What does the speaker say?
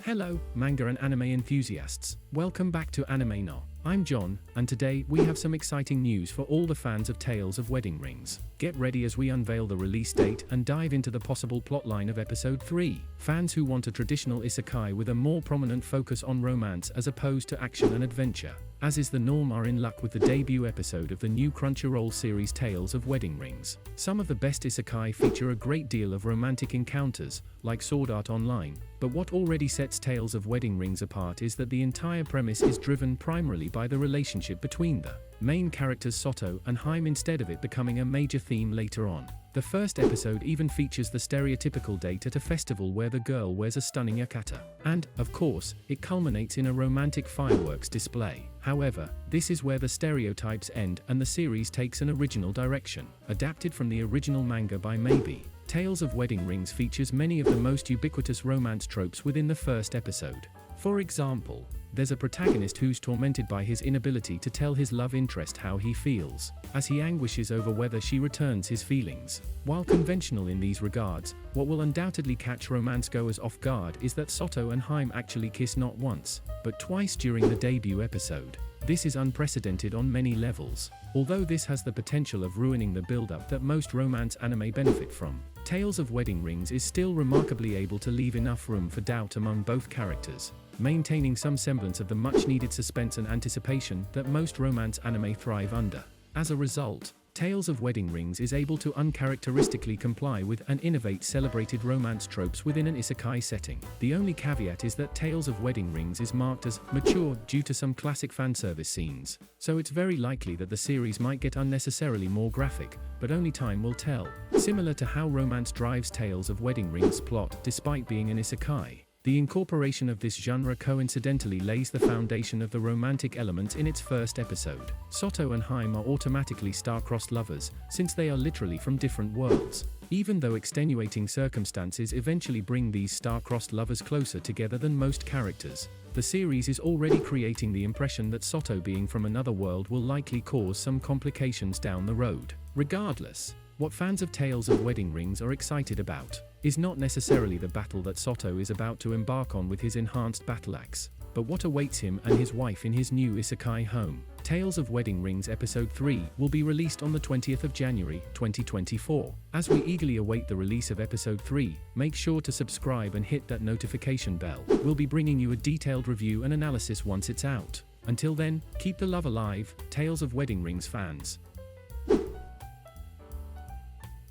Hello, manga and anime enthusiasts. Welcome back to Anime No. I'm John, and today we have some exciting news for all the fans of Tales of Wedding Rings. Get ready as we unveil the release date and dive into the possible plotline of episode 3. Fans who want a traditional isekai with a more prominent focus on romance as opposed to action and adventure, as is the norm, are in luck with the debut episode of the new Crunchyroll series Tales of Wedding Rings. Some of the best isekai feature a great deal of romantic encounters, like Sword Art Online, but what already sets Tales of Wedding Rings apart is that the entire premise is driven primarily by the relationship between the main characters Satou and Hime, instead of it becoming a major theme later on. The first episode even features the stereotypical date at a festival where the girl wears a stunning yukata. And, of course, it culminates in a romantic fireworks display. However, this is where the stereotypes end and the series takes an original direction. Adapted from the original manga by Maybe, Tales of Wedding Rings features many of the most ubiquitous romance tropes within the first episode. For example, there's a protagonist who's tormented by his inability to tell his love interest how he feels, as he anguishes over whether she returns his feelings. While conventional in these regards, what will undoubtedly catch romance goers off guard is that Satou and Hime actually kiss not once, but twice during the debut episode. This is unprecedented on many levels, although this has the potential of ruining the build-up that most romance anime benefit from. Tales of Wedding Rings is still remarkably able to leave enough room for doubt among both characters, maintaining some semblance of the much-needed suspense and anticipation that most romance anime thrive under. As a result, Tales of Wedding Rings is able to uncharacteristically comply with and innovate celebrated romance tropes within an isekai setting. The only caveat is that Tales of Wedding Rings is marked as mature due to some classic fanservice scenes, so it's very likely that the series might get unnecessarily more graphic, but only time will tell. Similar to how romance drives Tales of Wedding Rings' plot despite being an isekai, the incorporation of this genre coincidentally lays the foundation of the romantic elements in its first episode. Satou and Hime are automatically star-crossed lovers, since they are literally from different worlds. Even though extenuating circumstances eventually bring these star-crossed lovers closer together than most characters, the series is already creating the impression that Satou being from another world will likely cause some complications down the road. Regardless, what fans of Tales of Wedding Rings are excited about is not necessarily the battle that Satou is about to embark on with his enhanced battle axe, but what awaits him and his wife in his new isekai home. Tales of Wedding Rings Episode 3 will be released on the 20th of January, 2024. As we eagerly await the release of Episode 3, make sure to subscribe and hit that notification bell. We'll be bringing you a detailed review and analysis once it's out. Until then, keep the love alive, Tales of Wedding Rings fans.